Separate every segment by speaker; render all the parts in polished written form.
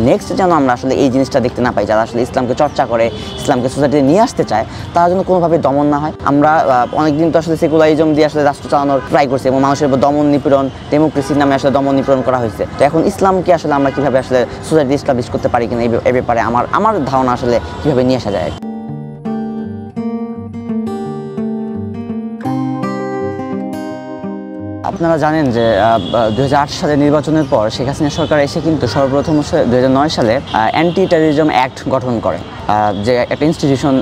Speaker 1: Next যেন আমরা আসলে এই জিনিসটা দেখতে না পাই, যারা আসলে ইসলামকে চর্চা করে, ইসলামকে সোসাইটিতে নিয়ে আসতে চায়, তারা যেন কোনোভাবে দমন না হয়। আমরা অনেকদিন তো আসলে সেকুলারিজম দিয়ে আসলে রাষ্ট্র চালানোর ট্রাই করছি এবং মানুষের উপর দমন নিপীড়ন, ডেমোক্রেসির নামে আসলে দমন নিপীড়ন করা হয়েছে। তো এখন ইসলামকে আসলে আমরা কীভাবে আসলে সোসাইটি এস্টাবলিশ করতে পারি কিনা এই ব্যাপারে আমার ধারণা আসলে কীভাবে নিয়ে আসা যায়। আপনারা জানেন যে 2008 সালে নির্বাচনের পর শেখ হাসিনা সরকার এসে কিন্তু সর্বপ্রথম 2009 সালে অ্যান্টি টেররিজম অ্যাক্ট গঠন করে, যে একটা ইনস্টিটিউশন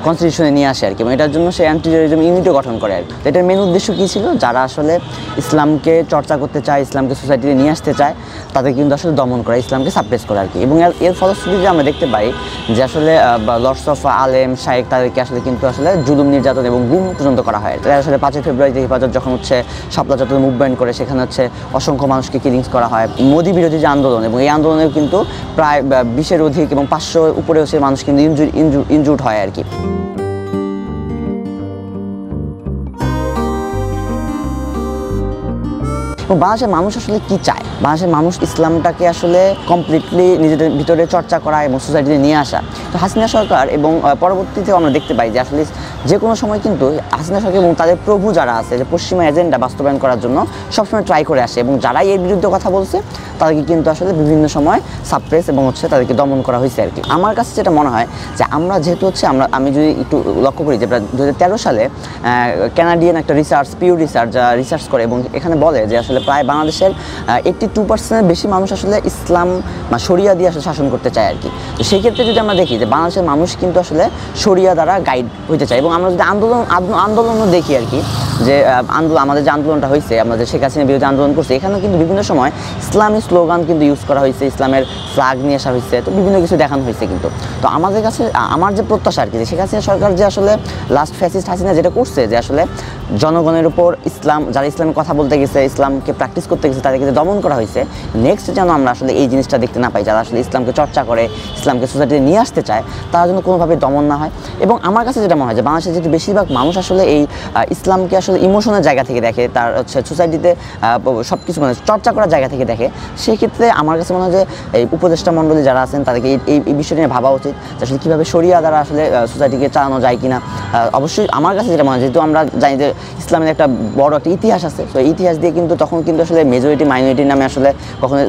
Speaker 1: কনস্টিটিউশনে নিয়ে আসে আর কি, এবং এটার জন্য সে অ্যান্টি টেররিজম ইউনিটও গঠন করে আর কি। তো এটার মেন উদ্দেশ্য কী ছিল, যারা আসলে ইসলামকে চর্চা করতে চায়, ইসলামকে সোসাইটিতে নিয়ে আসতে চায়, তাদের কিন্তু আসলে দমন করা, ইসলামকে সাপ্রেস করা আর কি। এবং এর ফলশ্রুতিতে আমরা দেখতে পাই যে আসলে লর্ডস অফ আলেম শায়েখ তাদেরকে আসলে কিন্তু আসলে জুলুম নির্যাতন এবং গুম পর্যন্ত করা হয়। তারা আসলে 5 ফেব্রুয়ারিতে হেফাজত যখন হচ্ছে শাপলা চত্বরে মুভমেন্ট করে, সেখানে হচ্ছে অসংখ্য মানুষকে কিলিংস করা হয়। মোদি বিরোধী যে আন্দোলন, এবং এই আন্দোলনেও কিন্তু প্রায় 20-এর অধিক এবং 500 উপরে হচ্ছে মানুষ কিন্তু ইনজুর্ড হয় আর কি। বাংলাদেশের মানুষ আসলে কি চায়? বাংলাদেশের মানুষ ইসলামটাকে আসলে কমপ্লিটলি নিজেদের ভিতরে চর্চা করা এবং সোসাইটিতে নিয়ে আসা। তো হাসিনা সরকার এবং পরবর্তীতেও আমরা দেখতে পাই যে আসলে যে কোনো সময় কিন্তু হাসিনা সরকার এবং তাদের প্রভু যারা আছে, যে পশ্চিমা এজেন্ডা বাস্তবায়ন করার জন্য সবসময় ট্রাই করে আসে, এবং যারাই এর বিরুদ্ধে কথা বলছে তাদেরকে কিন্তু আসলে বিভিন্ন সময় সাপ্রেস এবং হচ্ছে তাদেরকে দমন করা হয়েছে আর কি। আমার কাছে যেটা মনে হয় যে আমরা যেহেতু হচ্ছে আমি যদি একটু লক্ষ্য করি যে 2013 সালে কানাডিয়ান একটা পিউ রিসার্চ যা রিসার্চ করে, এবং এখানে বলে যে আসলে প্রায় বাংলাদেশের 82% বেশি মানুষ আসলে ইসলাম বা শরিয়া দিয়ে আসলে শাসন করতে চায় আর কি। তো সেই ক্ষেত্রে যদি আমরা দেখি যে বাংলাদেশের মানুষ কিন্তু আসলে শরিয়া দ্বারা গাইড হইতে চায়, এবং আমরা যদি আন্দোলনও দেখি আর কি, যে আমাদের যে আন্দোলনটা হয়েছে, আমরা যে শেখ হাসিনার বিরুদ্ধে আন্দোলন করছি, এখানেও কিন্তু বিভিন্ন সময় ইসলামী স্লোগান কিন্তু ইউজ করা হয়েছে, ইসলামের ফ্ল্যাগ নিয়ে আসা হয়েছে, তো বিভিন্ন কিছু দেখানো হয়েছে কিন্তু। তো আমাদের কাছে আমার যে প্রত্যাশা আর কি, যে শেখ হাসিনা সরকার যে আসলে লাস্ট ফ্যাসিস্ট হাসিনা যেটা করছে, যে আসলে জনগণের উপর যারা ইসলামের কথা বলতে গেছে, ইসলামকে প্র্যাকটিস করতে গেছে, তাদেরকে যে দমন করা হয়েছে, নেক্সট যেন আমরা আসলে এই জিনিসটা দেখতে না পাই, যারা আসলে ইসলামকে চর্চা করে, ইসলামকে সোসাইটিতে নিয়ে আসতে চায়, তারা যেন কোনোভাবে দমন না হয়। এবং আমার কাছে যেটা মনে হয় যে বাংলাদেশের যেহেতু বেশিরভাগ মানুষ আসলে এই ইসলামকে আসলে ইমোশনের জায়গা থেকে দেখে, তার হচ্ছে সোসাইটিতে সব কিছু মানে চর্চা করার জায়গা থেকে দেখে, সেই ক্ষেত্রে আমার কাছে মনে হয় যে এই উপদেষ্টা মণ্ডলী যারা আছেন তাদেরকে এই বিষয় নিয়ে ভাবা উচিত, যে আসলে কীভাবে শরিয়া দ্বারা আসলে সোসাইটিকে চালানো যায় কিনা। অবশ্যই আমার কাছে যেটা মনে হয়, যেহেতু আমরা জানি যে ইসলামের একটা বড় একটা ইতিহাস আছে, তো ইতিহাস দিয়ে কিন্তু তখন কিন্তু আসলে মেজরিটি মাইনরিটির নামে আসলে কখনো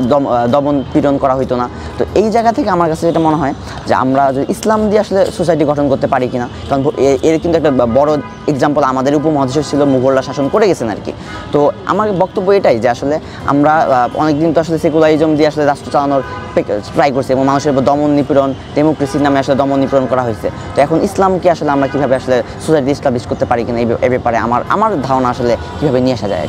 Speaker 1: দমন পীড়ন করা হইতো না। তো এই জায়গা থেকে আমার কাছে যেটা মনে হয় যে আমরা যদি ইসলাম দিয়ে আসলে সোসাইটি গঠন করতে পারি কিনা, কারণ এর কিন্তু একটা বড় এক্সাম্পল আমাদের উপমহাদেশে ছিল, মুঘলরা শাসন করে গেছেন আর কি। তো আমার বক্তব্য এটাই যে আসলে আমরা অনেকদিন তো আসলে সেকুলারিজম দিয়ে আসলে রাষ্ট্র চালানোর ট্রাই করছি, এবং মানুষের উপর দমন নিপীড়ন, ডেমোক্রেসির নামে আসলে দমন নিপীড়ন করা হয়েছে। তো এখন ইসলামকে আসলে আমরা কীভাবে আসলে সোসাইটি এস্টাবলিশ করতে পারি কিনা এই ব্যাপারে আমার ধারণা আসলে কীভাবে নিয়ে আসা যায়।